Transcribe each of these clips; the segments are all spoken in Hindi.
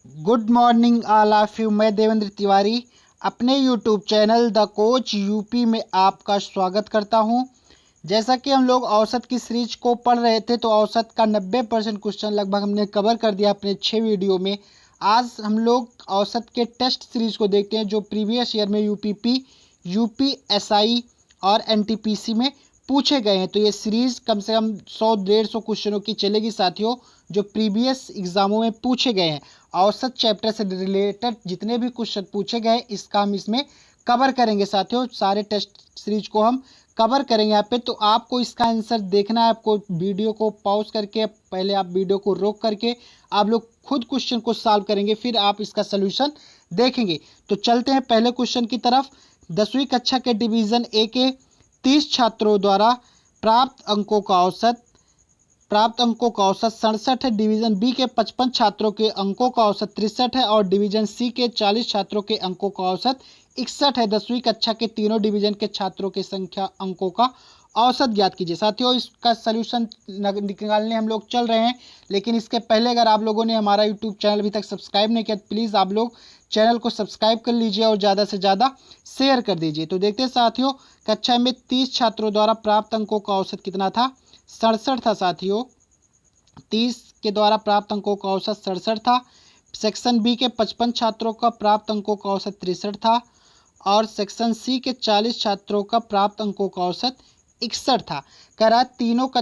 Good morning all of you. मैं देवेंद्र तिवारी अपने YouTube channel the coach UP में आपका स्वागत करता हूं। जैसा कि हम लोग औसत की सीरीज को पढ़ रहे थे तो औसत का 90% क्वेश्चन लगभग हमने कवर कर दिया अपने 6 वीडियो में। आज हम लोग औसत के टेस्ट सीरीज को देखते हैं जो प्रीवियस ईयर में यूपीपी, यूपीएसआई और एनटीपीसी में पूछे गए हैं। तो ये सीरीज कम से कम 100-150 क्वेश्चनों की चलेगी साथियों, जो प्रीवियस एग्जामों में पूछे गए हैं। औसत चैप्टर से रिलेटेड जितने भी क्वेश्चन पूछे गए इसका हम इसमें कवर करेंगे साथियों। सारे टेस्ट सीरीज को हम कवर करेंगे यहाँ पे। तो आपको इसका आंसर देखना है। आपको वीडियो को पॉज करके पहले आप वीडियो को रोक करके आप लोग खुद क्वेश्चन को सॉल्व करेंगे, फिर आप इसका सोल्यूशन देखेंगे। तो चलते हैं पहले क्वेश्चन की तरफ। 10वीं कक्षा के डिवीजन ए के 30 छात्रों द्वारा प्राप्त अंकों का औसत 67 है। डिवीजन बी के 55 छात्रों के अंकों का औसत 63 है और डिवीजन सी के 40 छात्रों के अंकों का औसत 61 है। 10वीं कक्षा के तीनों डिवीजन के छात्रों की संख्या अंकों का औसत ज्ञात कीजिए। साथियों, इसका सलूशन निकालने हम लोग चल रहे हैं, लेकिन इसके पहले अगर आप लोगों ने हमारा यूट्यूब चैनल अभी तक सब्सक्राइब नहीं किया तो प्लीज़ आप लोग चैनल को सब्सक्राइब कर लीजिए और ज़्यादा से ज़्यादा शेयर कर दीजिए। तो देखते हैं साथियों, कक्षा में 30 छात्रों द्वारा प्राप्त अंकों का औसत कितना था? 67 था साथियों। 30 के द्वारा प्राप्त अंकों का औसत 67 था। सेक्शन बी के 55 छात्रों का प्राप्त अंकों का औसत 63 था और सेक्शन सी के 40 छात्रों का प्राप्त अंकों का औसत 61 था। कह रहा है तीनों का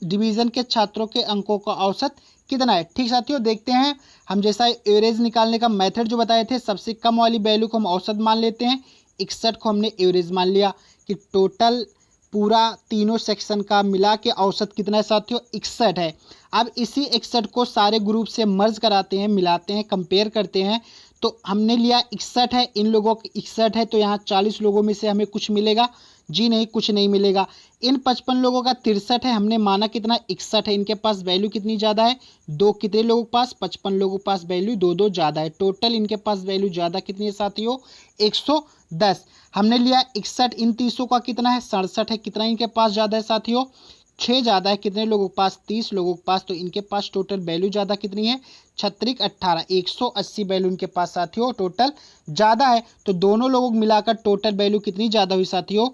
डिवीजन के छात्रों के अंकों का औसत कितना है। ठीक साथियों, देखते हैं। हम जैसा एवरेज निकालने का मेथड जो बताए थे, सबसे कम वाली वैल्यू को हम औसत मान लेते हैं, 61 को हमने एवरेज मान लिया कि टोटल पूरा तीनों सेक्शन का मिला के औसत कितना है साथियों? 61 है। अब इसी 61 को सारे ग्रुप से मर्ज कराते हैं, मिलाते हैं, कंपेयर करते हैं। तो हमने लिया 61 है, इन लोगों की 61 है, तो यहाँ 40 लोगों में से हमें कुछ मिलेगा? जी नहीं, कुछ नहीं मिलेगा। इन 55 लोगों का 63 है, हमने माना कितना? 61 है। इनके पास वैल्यू कितनी ज़्यादा है? 2। कितने लोगों के पास? 55 लोगों के पास वैल्यू 2 ज़्यादा है। टोटल इनके पास वैल्यू ज़्यादा कितनी है साथियों? 110। हमने लिया 61, इन 30 का कितना है? 67 है। कितना इनके पास ज़्यादा है साथियों? 6 ज़्यादा है। कितने लोगों के पास? 30 लोगों के पास। तो इनके पास टोटल वैल्यू ज़्यादा कितनी है? 36 18, 180 वैल्यू इनके पास साथियों टोटल ज़्यादा है। तो दोनों लोगों को मिलाकर टोटल वैल्यू कितनी ज़्यादा हुई साथियों?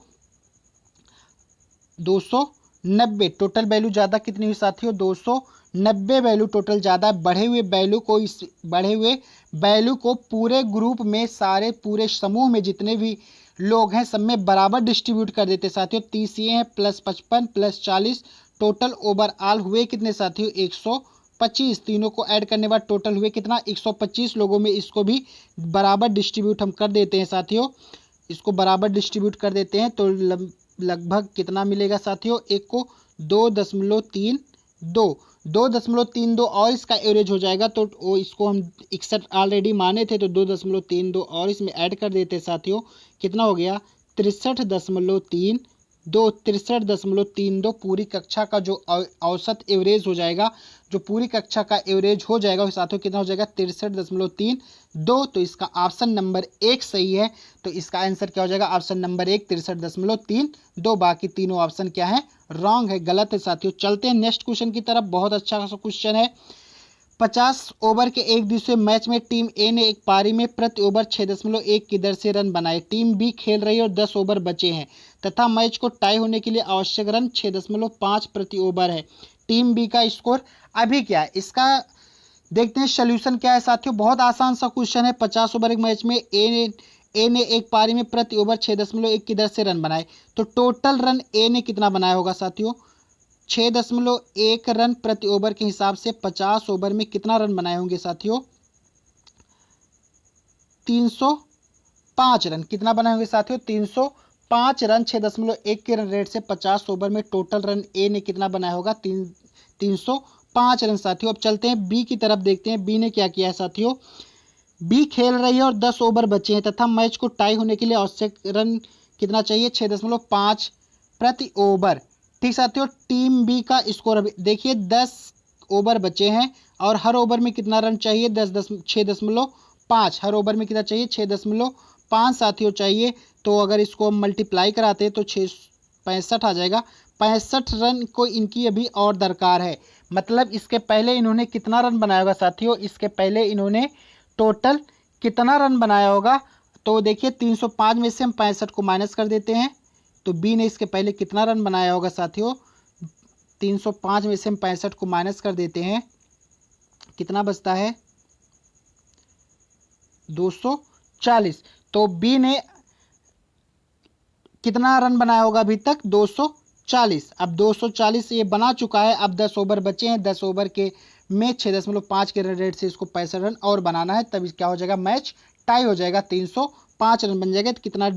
290। टोटल वैल्यू ज़्यादा कितनी हुई साथियों? 290 वैल्यू टोटल ज़्यादा है। बढ़े हुए वैल्यू को पूरे ग्रुप में, सारे पूरे समूह में जितने भी लोग हैं सब में बराबर डिस्ट्रीब्यूट कर देते साथियों। 30 ये हैं प्लस 55 प्लस 40, टोटल ओवरऑल हुए कितने साथियों? 125। तीनों को ऐड करने बाद टोटल हुए कितना? 125 लोगों में इसको भी बराबर डिस्ट्रीब्यूट हम कर देते हैं साथियों। इसको बराबर डिस्ट्रीब्यूट कर देते हैं तो लगभग कितना मिलेगा साथियों? एक को 2.32 और इसका एवरेज हो जाएगा। तो वो इसको हम 61 ऑलरेडी माने थे तो 2.32 और इसमें ऐड कर देते साथियों। कितना हो गया? 63.32 पूरी कक्षा का जो औसत एवरेज हो जाएगा, जो पूरी कक्षा का एवरेज हो जाएगा साथियों, कितना हो जाएगा? 63.32। तो इसका ऑप्शन नंबर 1 सही है। तो इसका आंसर क्या हो जाएगा? Option number 1 63.32। बाकी तीनों ऑप्शन क्या है? रॉन्ग है, गलत है साथियों। चलते हैं नेक्स्ट क्वेश्चन की तरफ। बहुत अच्छा सा क्वेश्चन है। 50 ओवर के एक दिवसीय मैच में टीम ए ने एक पारी में प्रति ओवर 6.1 की दर से रन बनाए। टीम बी खेल रही है और 10 ओवर बचे हैं तथा मैच को टाई होने के लिए आवश्यक रन 6.5 प्रति ओवर है। टीम बी का स्कोर अभी क्या है? इसका देखते हैं सोल्यूशन क्या है साथियों। बहुत आसान सा क्वेश्चन है। 50 ओवर एक मैच में ए ने एक पारी में प्रति ओवर 6.1 की दर से रन बनाए। तो टोटल रन ए ने कितना बनाया होगा साथियों? 6.1 रन प्रति ओवर के हिसाब से 50 ओवर में कितना रन बनाए होंगे साथियों? 305 रन। कितना बनाए होंगे साथियों? 305 रन। 6.1 के रन रेट से 50 ओवर में टोटल रन ए ने कितना बनाया होगा? 305 रन साथियों। अब चलते हैं बी की तरफ, देखते हैं बी ने क्या किया है साथियों। बी खेल रही है और 10 ओवर बचे हैं तथा मैच को टाई होने के लिए आवश्यक रन कितना चाहिए? 6.5 प्रति ओवर। ठीक साथियों, टीम बी का स्कोर अभी देखिए 10 ओवर बचे हैं और हर ओवर में कितना रन चाहिए? 6.5। हर ओवर में कितना चाहिए? 6.5 साथियों चाहिए। तो अगर इसको हम मल्टीप्लाई कराते हैं तो 65 आ जाएगा। 65 रन को इनकी अभी और दरकार है। मतलब इसके पहले इन्होंने कितना रन बनाया होगा साथियों, इसके पहले इन्होंने टोटल कितना रन बनाया होगा। तो देखिए 305 में से हम 65 को माइनस कर देते हैं, तो बी ने इसके पहले कितना रन बनाया होगा साथियों, 305 में से हम 65 को माइनस कर देते हैं, कितना बचता है 240। तो बी ने कितना रन बनाया होगा अभी तक 240। अब 240 ये बना चुका है, अब 10 ओवर बचे हैं, 10 ओवर के में 6.5 के रन रेट से इसको 65 रन और बनाना है, तब क्या हो जाएगा, मैच टाई हो जाएगा, 305 रन बन जाएगा। तो कितना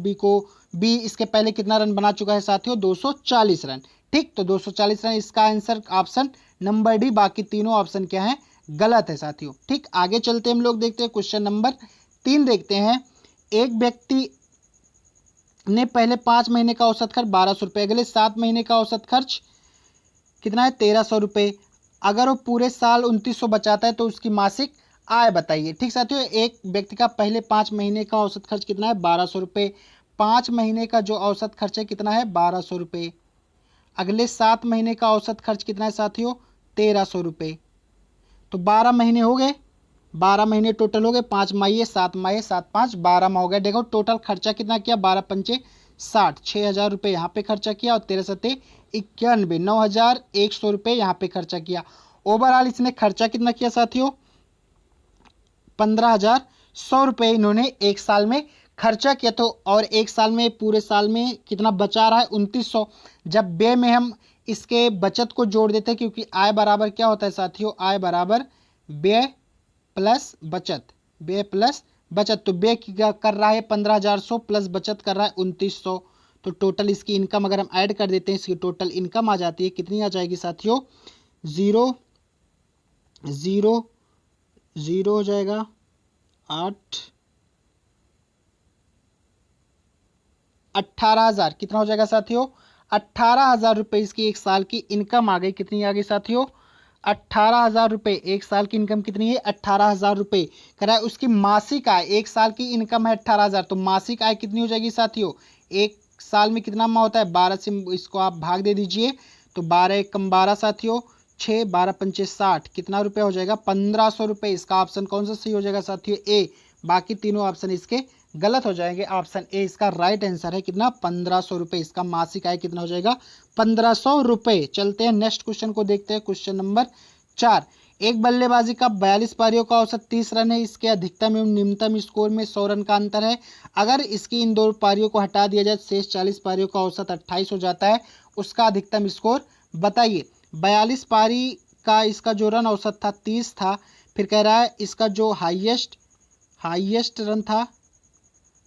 बी इसके पहले कितना रन बना चुका है साथियों, 240 रन। ठीक, तो 240 रन इसका आंसर ऑप्शन नंबर डी, बाकी तीनों ऑप्शन क्या है, गलत है साथियों। ठीक, आगे चलते हम लोग देखते हैं क्वेश्चन नंबर 3 देखते हैं। एक व्यक्ति ने पहले 5 महीने का औसत खर्च 1200 रुपये, अगले 7 महीने का औसत खर्च कितना है 1300 रुपये। अगर वो पूरे साल 2900 बचाता है तो उसकी मासिक आय बताइए। ठीक साथियों, एक व्यक्ति का पहले 5 महीने का औसत खर्च कितना है 1200 रुपये, 5 महीने का जो औसत खर्च है कितना है 1200 रुपये, अगले 7 महीने का औसत खर्च कितना है साथियों 1300 रुपये। तो 12 महीने हो गए, 12 महीने टोटल हो गए, 5 माह 7 माह 7 5 12 माह हो गए। देखो टोटल खर्चा कितना किया, 12 पंचे 60, 6000 रुपये यहाँ पे खर्चा किया और 13 सत्ते 91, 9100 रुपये यहाँ पे खर्चा किया। ओवरऑल इसने खर्चा कितना किया साथियों 15,100 रुपये इन्होंने एक साल में खर्चा किया। तो और एक साल में पूरे साल में कितना बचा रहा है 2900। जब व्यय में हम इसके बचत को जोड़ देते हैं, क्योंकि आय बराबर क्या होता है साथियों, आय बराबर व्यय प्लस बचत, व्यय प्लस बचत। तो व्यय कर रहा है 15,100 प्लस बचत कर रहा है 2900। तो टोटल इसकी इनकम अगर हम ऐड कर देते हैं, इसकी टोटल इनकम आ जाती है, कितनी आ जाएगी साथियों 0 0 0 हो जाएगा 18,000, कितना हो जाएगा साथियों 18,000 रुपये इसकी एक साल की इनकम आ गई। कितनी आ गई साथियों 18,000 रुपये, एक साल की इनकम कितनी है 18,000 रुपये। कह रहा है उसकी मासिक आय, एक साल की इनकम है 18,000, तो मासिक आय कितनी हो जाएगी साथियों, एक साल में कितना माह होता है 12 से इसको आप भाग दे दीजिए, तो 12 एकम 12 साथियों 6, 12 पंचे 60, कितना रुपया हो जाएगा 1500 रुपये। इसका ऑप्शन कौन सा सही हो जाएगा साथियों ए, बाकी तीनों ऑप्शन इसके गलत हो जाएंगे। ऑप्शन ए इसका राइट आंसर है, कितना 1500 रुपये, इसका मासिक आय कितना हो जाएगा 1500 रुपये। चलते हैं नेक्स्ट क्वेश्चन को देखते हैं, क्वेश्चन नंबर 4। एक बल्लेबाजी का 42 पारियों का औसत 30 रन है, इसके अधिकतम एवं न्यूनतम स्कोर में 100 रन का अंतर है। अगर इसकी इन दो पारियों को हटा दिया जाए, शेष 40 पारियों का औसत 28 हो जाता है, उसका अधिकतम स्कोर बताइए। 42 पारी का इसका जो रन औसत था 30 था, फिर कह रहा है इसका जो हाईएस्ट रन था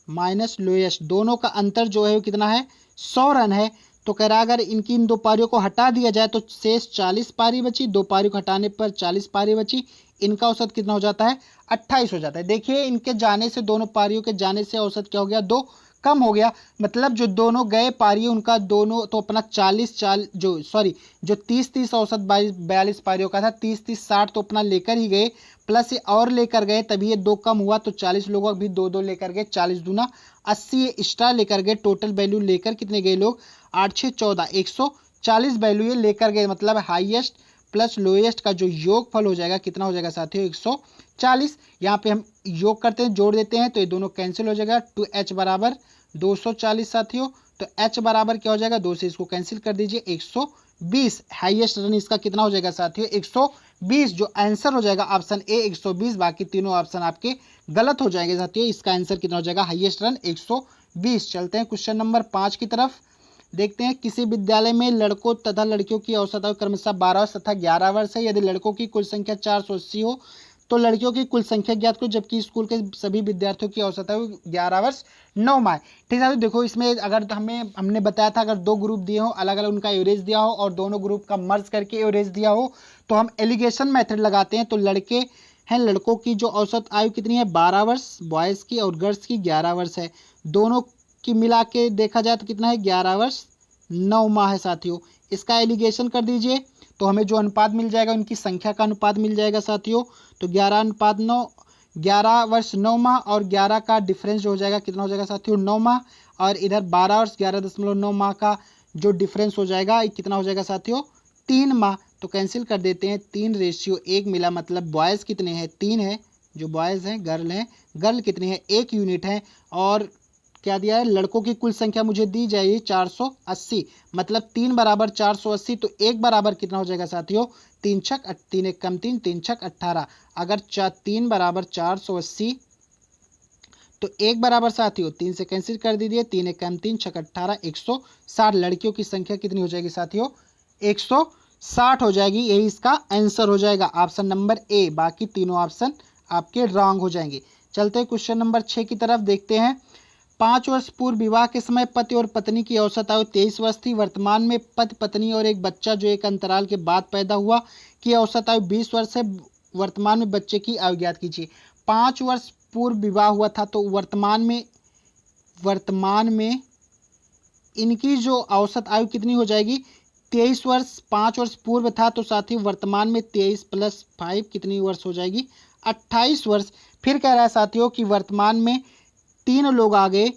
माइनस लोएस्ट, दोनों का अंतर जो है वो कितना है 100 रन है। तो कह रहा है अगर इनकी इन दो पारियों को हटा दिया जाए तो शेष 40 पारी बची, दो पारी को हटाने पर 40 पारी बची, इनका औसत कितना हो जाता है 28 हो जाता है। देखिए इनके जाने से, दोनों पारियों के जाने से औसत क्या हो गया 2 कम हो गया, मतलब जो दोनों गए पारी उनका दोनों तो अपना जो 30-30 औसत 42 पारियों का था, 30-30 60 तो अपना लेकर ही गए, प्लस ये और लेकर गए तभी ये 2 कम हुआ, तो 40 लोग भी 2-2 लेकर गए, 40 दूना 80 एक्स्ट्रा लेकर गए। टोटल वैल्यू लेकर कितने गए लोग 8 6 14 140 वैल्यू ये लेकर गए, मतलब हाईएस्ट प्लस लोएस्ट का जो योगफल हो जाएगा कितना हो जाएगा साथियों 140। यहाँ पे हम योग करते हैं, जोड़ देते हैं तो ये दोनों कैंसिल हो जाएगा, 2h बराबर 240 साथियों। तो h बराबर क्या हो जाएगा 2 से इसको कैंसिल कर दीजिए 120। हाईएस्ट रन इसका कितना हो जाएगा साथियों 120, जो आंसर हो जाएगा ऑप्शन ए 120, बाकी तीनों ऑप्शन आपके गलत हो जाएंगे साथियों। इसका आंसर कितना हो जाएगा हाईएस्ट रन 120। चलते हैं क्वेश्चन नंबर 5 की तरफ, देखते हैं। किसी विद्यालय में लड़कों तथा लड़कियों की औसत आयु क्रमशः 12 वर्ष तथा 11 वर्ष है। यदि लड़कों की कुल संख्या 480 हो तो लड़कियों की कुल संख्या ज्ञात करो, जबकि स्कूल के सभी विद्यार्थियों की औसत आयु 11 वर्ष 9 माह। ठीक है, तो देखो इसमें अगर तो हमने बताया था अगर 2 ग्रुप दिए हो, अलग अलग उनका एवरेज दिया हो और दोनों ग्रुप का मर्ज करके एवरेज दिया हो, तो हम एलिगेशन मेथड लगाते हैं। तो लड़के हैं, लड़कों की जो औसत आयु कितनी है 12 वर्ष, बॉयज़ की और गर्ल्स की 11 वर्ष है, दोनों की मिला के देखा जाए तो कितना है 11 वर्ष 9 माह है साथियों। इसका एलिगेशन कर दीजिए तो हमें जो अनुपात मिल जाएगा उनकी संख्या का अनुपात मिल जाएगा साथियों। तो 11:9, 11 वर्ष 9 माह और 11 का डिफरेंस जो हो जाएगा कितना हो जाएगा साथियों 9 माह, और इधर 12 वर्ष 11.9 माह का जो डिफरेंस हो जाएगा कितना हो जाएगा साथियों 3 माह। तो कैंसिल कर देते हैं। 3:1 मिला, मतलब बॉयज़ कितने हैं, 3 है जो बॉयज़ हैं, गर्ल कितनी है, 1 यूनिट है। और क्या दिया है, लड़कों की कुल संख्या मुझे दी जाएगी 480, मतलब 3 बराबर 480, तो 1 बराबर कितना हो जाएगा साथियों, 3 छक 3 एक कम 3, 3 छक 18। अगर 3 बराबर 480 तो 1 बराबर साथियों 3 से कैंसिल कर दीजिए, 3 एक कम 3 छक 18, 160। लड़कियों की संख्या कितनी हो जाएगी साथियों, 160 हो जाएगी। यही इसका आंसर हो जाएगा, ऑप्शन नंबर ए। बाकी तीनों ऑप्शन आपके रॉन्ग हो जाएंगे। चलते हैं क्वेश्चन नंबर 6 की तरफ, देखते हैं। 5 वर्ष पूर्व विवाह के समय पति और पत्नी की औसत आयु 23 वर्ष थी। वर्तमान में पति पत्नी और एक बच्चा जो एक अंतराल के बाद पैदा हुआ की औसत आयु 20 वर्ष है। वर्तमान में बच्चे की आयु ज्ञात कीजिए। 5 वर्ष पूर्व विवाह हुआ था, तो वर्तमान में इनकी जो औसत आयु कितनी हो जाएगी, 23 वर्ष। 5 वर्ष पूर्व था, तो साथ ही वर्तमान में 23 + 5 कितनी वर्ष हो जाएगी, 28 वर्ष। फिर कह रहा है साथियों कि वर्तमान में 3 लोग आ गए,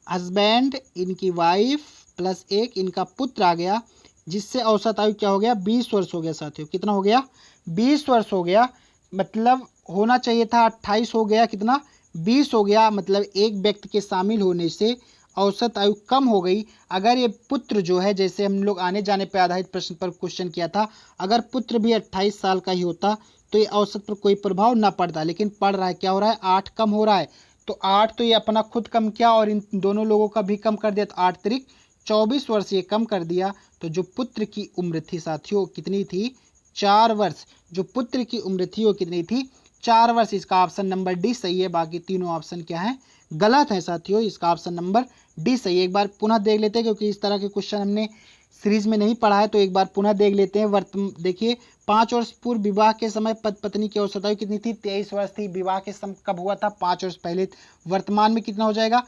हस्बैंड, इनकी वाइफ प्लस एक इनका पुत्र आ गया, जिससे औसत आयु क्या हो गया, 20 वर्ष हो गया साथियों। कितना हो गया, 20 वर्ष हो गया। मतलब होना चाहिए था 28, हो गया कितना, 20 हो गया। मतलब एक व्यक्ति के शामिल होने से औसत आयु कम हो गई। अगर ये पुत्र जो है, जैसे हम लोग आने जाने पर आधारित प्रश्न पर क्वेश्चन किया था, अगर पुत्र भी 28 साल का ही होता तो ये औसत पर कोई प्रभाव ना पड़ता, लेकिन पड़ रहा है। क्या हो रहा है, 8 कम हो रहा है। तो 8 तो ये अपना खुद कम किया और इन दोनों लोगों का भी कम कर दिया, तो 8 तिरिक 24 वर्ष ये कम कर दिया। तो जो पुत्र की उम्र थी साथियों कितनी थी, 4 वर्ष। जो पुत्र की उम्र थी वो कितनी थी, 4 वर्ष। इसका ऑप्शन नंबर डी सही है। बाकी तीनों ऑप्शन क्या है, गलत है साथियों। इसका ऑप्शन नंबर डी सही है। एक बार पुनः देख लेते हैं, क्योंकि इस तरह के क्वेश्चन हमने सीरीज में नहीं पढ़ा है, तो एक बार पुनः देख लेते हैं। देखिए, 5 वर्ष पूर्व विवाह के समय पति पत्नी की औसत आयु कितनी थी, 23 वर्ष थी। विवाह के समय कब हुआ था, 5 वर्ष पहले। वर्तमान में कितना हो जाएगा,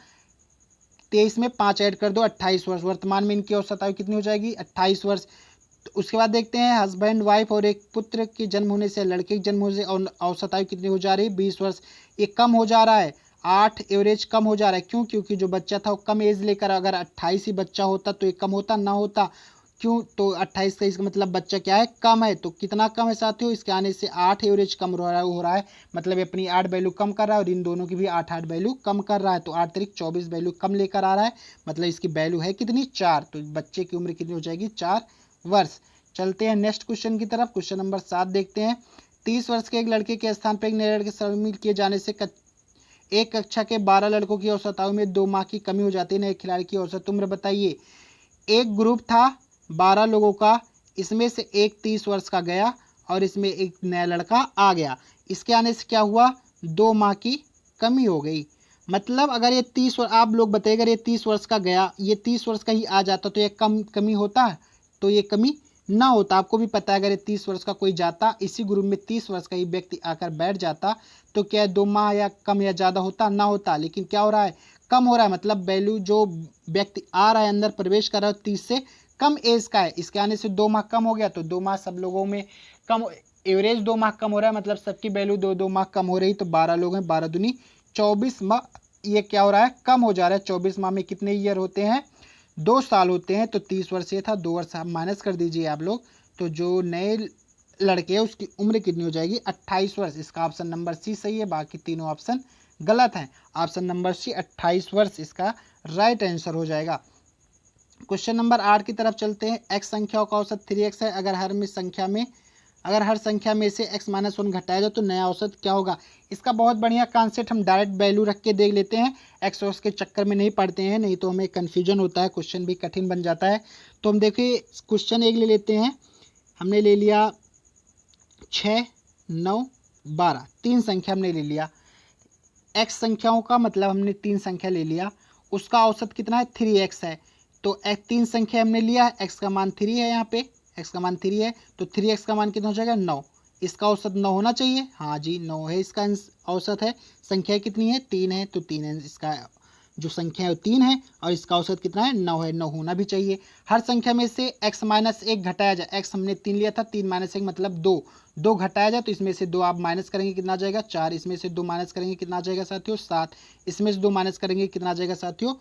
23 में 5 ऐड कर दो, 28 वर्ष। वर्तमान में इनकी औसत आयु कितनी हो जाएगी, 28 वर्ष। तो उसके बाद देखते हैं, हस्बैंड वाइफ और एक पुत्र के जन्म होने से, लड़के के जन्म होने से औसत आयु कितनी हो जा रही है, 20 वर्ष। ये कम हो जा रहा है, 8 एवरेज कम हो जा रहा है। क्यों, क्योंकि जो बच्चा था वो कम एज लेकर, अगर 28 ही बच्चा होता तो ये कम होता ना होता। क्यों, तो 28 का इसका मतलब बच्चा क्या है, कम है। तो कितना कम है साथियों, इसके आने से 8 एवरेज कम हो रहा है। मतलब ये अपनी 8 वैल्यू कम कर रहा है और इन दोनों की भी 8 वैल्यू कम कर रहा है। तो 8 तिरिक 24 वैल्यू कम लेकर आ रहा है। मतलब इसकी वैल्यू है कितनी, 4। तो बच्चे की उम्र कितनी हो जाएगी, 4 वर्ष। चलते हैं नेक्स्ट क्वेश्चन की तरफ। क्वेश्चन नंबर 7 देखते हैं। 30 वर्ष के एक लड़के के स्थान पर एक नए लड़के शामिल किए जाने से एक कक्षा के 12 लड़कों की औसत आयु में 2 माह की कमी हो जाती है। नए खिलाड़ी की औसत उम्र बताइए। एक ग्रुप था 12 लोगों का, इसमें से एक 30 वर्ष का गया और इसमें एक नया लड़का आ गया। इसके आने से क्या हुआ, 2 माह की कमी हो गई। मतलब अगर ये 30 वर्ष, आप लोग बताइए, अगर ये 30 वर्ष का गया, ये 30 वर्ष का ही आ जाता तो ये कमी होता है, तो ये कमी ना होता। आपको भी पता है, अगर ये 30 वर्ष का कोई जाता, इसी ग्रुप में 30 वर्ष का ही व्यक्ति आकर बैठ जाता, तो क्या 2 माह या कम या ज़्यादा होता, ना होता। लेकिन क्या हो रहा है, कम हो रहा है। मतलब वैल्यू जो व्यक्ति आ रहा है, अंदर प्रवेश कर रहा है, 30 से कम एज का है। इसके आने से 2 माह कम हो गया, तो 2 माह सब लोगों में कम, एवरेज 2 माह कम हो रहा है। मतलब सबकी वैल्यू 2-2 माह कम हो रही। तो 12 लोग हैं, 12 दूनी 24 माह, ये क्या हो रहा है, कम हो जा रहा है। 24 माह में कितने ईयर होते हैं, 2 साल होते हैं। तो 30 वर्ष ये था, 2 वर्ष आप माइनस कर दीजिए आप लोग। तो जो नए लड़के हैं उसकी उम्र कितनी हो जाएगी, 28 वर्ष। इसका ऑप्शन नंबर सी सही है। बाकी तीनों ऑप्शन गलत हैं। ऑप्शन नंबर सी 28 वर्ष इसका राइट आंसर हो जाएगा। क्वेश्चन नंबर 8 की तरफ चलते हैं। x संख्याओं का औसत 3x है। अगर हर संख्या में से x - 1 घटाया जाए तो नया औसत क्या होगा। इसका बहुत बढ़िया कॉन्सेप्ट, हम डायरेक्ट वैल्यू रख के देख लेते हैं। एक्स और के चक्कर में नहीं पढ़ते हैं, नहीं तो हमें कन्फ्यूजन होता है, क्वेश्चन भी कठिन बन जाता है। तो हम देखिए क्वेश्चन एक ले लेते हैं। हमने ले लिया 6, 9, 12, 3 संख्या हमने ले लिया। x संख्याओं का मतलब हमने 3 संख्या ले लिया, उसका औसत कितना है, 3x है। तो 3 संख्या हमने लिया है, x का मान 3 है, यहाँ पे x का मान 3 है, तो 3x का मान कितना हो जाएगा, 9। इसका औसत 9 होना चाहिए, हाँ जी 9 है इसका औसत है। संख्या कितनी है, 3 है, तो 3 है इसका जो संख्या है वो 3 है और इसका औसत कितना है, 9 है। 9 होना भी चाहिए। हर संख्या में से x - 1 घटाया जाए, x हमने 3 लिया था, 3 - 1 मतलब 2, 2 घटाया जाए तो इसमें से 2 आप माइनस करेंगे कितना आ जाएगा, 4। इसमें से 2 माइनस करेंगे कितना आ जाएगा साथियों, 7। इसमें से 2 माइनस करेंगे कितना आ जाएगा साथियों,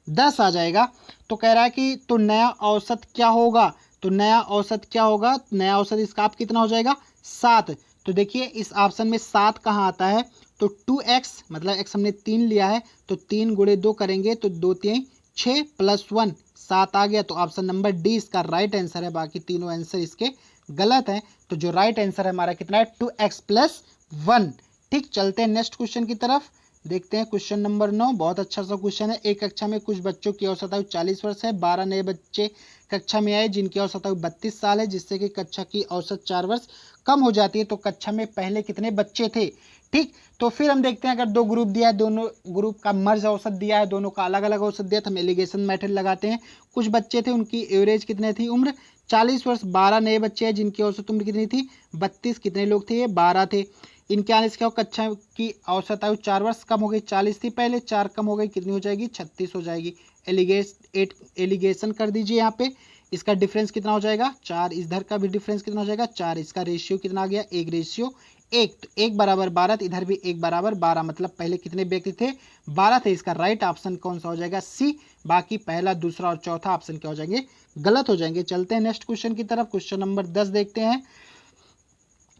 10 आ जाएगा। तो कह रहा है कि तो नया औसत क्या होगा, तो नया औसत क्या होगा, नया औसत इसका आप कितना हो जाएगा 7। तो देखिए इस ऑप्शन में 7 कहाँ आता है, तो 2x मतलब x हमने 3 लिया है, तो 3 गुणे 2 करेंगे तो 2 3 6 प्लस 1 7 आ गया। तो ऑप्शन नंबर डी इसका राइट आंसर है, बाकी तीनों आंसर इसके गलत है। तो जो राइट आंसर है हमारा कितना है 2x प्लस 1। ठीक, चलते हैं नेक्स्ट क्वेश्चन की तरफ। देखते हैं क्वेश्चन नंबर 9, बहुत अच्छा सा क्वेश्चन है। एक कक्षा में कुछ बच्चों की औसत आयु 40 वर्ष है। 12 नए बच्चे कक्षा में आए जिनकी औसत आयु 32 साल है, जिससे कि कक्षा की औसत 4 वर्ष कम हो जाती है। तो कक्षा में पहले कितने बच्चे थे। ठीक, तो फिर हम देखते हैं अगर दो ग्रुप दिया है, दोनों ग्रुप का मर्ज औसत दिया है, दोनों का अलग अलग औसत दिया, तो हम एलिगेशन मेथड लगाते हैं। कुछ बच्चे थे उनकी एवरेज कितने थी, उम्र 40 वर्ष। 12 नए बच्चे हैं जिनकी औसत उम्र कितनी थी 32। कितने लोग थे, ये 12 थे। इनके आने से क्या हो, कक्षा की औसत आयु 4 वर्ष कम हो गई, 40 थी पहले, 4 कम हो गई, कितनी हो जाएगी 36 हो जाएगी। एलिगेशन कर दीजिए यहाँ पे। इसका डिफरेंस कितना हो जाएगा 4, इधर का भी डिफरेंस कितना हो जाएगा 4, इसका रेशियो कितना आ गया 1 रेशियो 1। तो 1 बराबर 12, तो इधर भी 1 बराबर 12, मतलब पहले कितने व्यक्ति थे 12 थे। इसका राइट ऑप्शन कौन सा हो जाएगा सी। बाकी पहला, दूसरा और चौथा ऑप्शन क्या हो जाएंगे, गलत हो जाएंगे। चलते हैं नेक्स्ट क्वेश्चन की तरफ। क्वेश्चन नंबर 10 देखते हैं।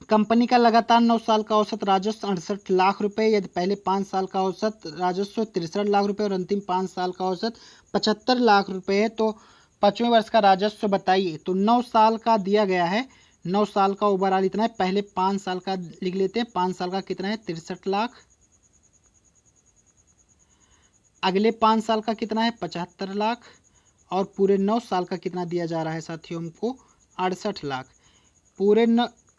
कंपनी का लगातार 9 साल का औसत राजस्व 68 लाख रुपए, यदि पहले 5 साल का औसत राजस्व 63 लाख रुपए और अंतिम 5 साल का औसत 75 लाख रुपए है, तो 5वें वर्ष का राजस्व बताइए। तो 9 साल का दिया गया है, 9 साल का ओवरऑल इतना है। पहले 5 साल का लिख लेते हैं। 5 साल का कितना है 63 लाख, अगले 5 साल का कितना है 75 लाख, और पूरे 9 साल का कितना दिया जा रहा है साथियों हमको 68 लाख। पूरे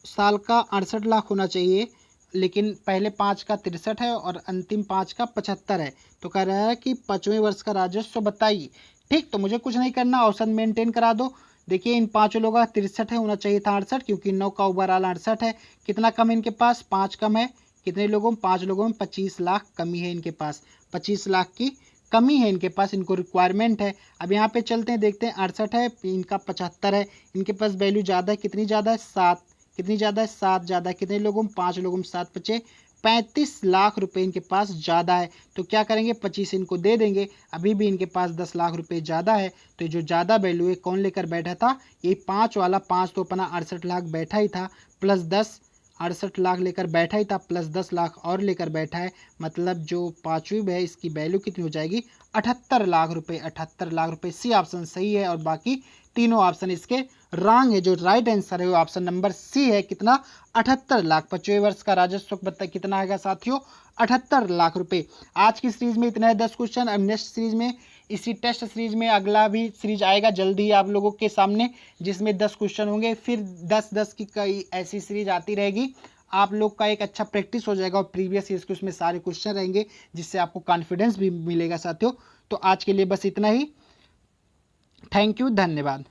साल का 68 लाख होना चाहिए, लेकिन पहले 5 का 63 है और अंतिम 5 का 75 है। तो कह रहा है कि 5वें वर्ष का राजस्व बताइए। ठीक, तो मुझे कुछ नहीं करना, औसत मेंटेन करा दो। देखिए इन पांचों लोगों का 63 है, होना चाहिए था 68, क्योंकि 9 का ओवरऑल 68 है। कितना कम है इनके पास, 5 कम है। कितने लोगों में, 5 लोगों में 25 लाख कमी है इनके पास, 25 लाख की कमी है इनके पास, इनको रिक्वायरमेंट है। अब यहाँ पे चलते हैं, देखते हैं 68 है, इनका 75 है, इनके पास वैल्यू ज़्यादा है। कितनी ज़्यादा है 7, कितनी ज़्यादा है 7 ज़्यादा है। कितने लोगों में, 5 लोगों में 7 बचे 35 लाख रुपए इनके पास ज़्यादा है। तो क्या करेंगे 25 इनको दे देंगे, अभी भी इनके पास 10 लाख रुपए ज़्यादा है। तो जो ज़्यादा वैल्यू है कौन लेकर बैठा था, ये 5 वाला। 5 तो अपना 68 लाख बैठा ही था, प्लस 10 68 लाख लेकर बैठा ही था, प्लस 10 लाख और लेकर बैठा है। मतलब जो 5वीं है इसकी वैल्यू कितनी हो जाएगी 78 लाख रुपए। 78 लाख रुपए, सी ऑप्शन सही है और बाकी तीनों ऑप्शन इसके रॉन्ग है। जो राइट आंसर है वो ऑप्शन नंबर सी है। कितना 78 लाख। 5वें वर्ष का राजस्व बता कितना आएगा साथियों 78 लाख रुपए। आज की सीरीज में इतना है 10 क्वेश्चन। अब नेक्स्ट सीरीज में, इसी टेस्ट सीरीज में अगला भी सीरीज आएगा जल्दी ही आप लोगों के सामने, जिसमें 10 क्वेश्चन होंगे। फिर 10-10 की कई ऐसी सीरीज आती रहेगी। आप लोग का एक अच्छा प्रैक्टिस हो जाएगा और प्रीवियस ईयर के उसमें सारे क्वेश्चन रहेंगे, जिससे आपको कॉन्फिडेंस भी मिलेगा साथियों। तो आज के लिए बस इतना ही। थैंक यू, धन्यवाद।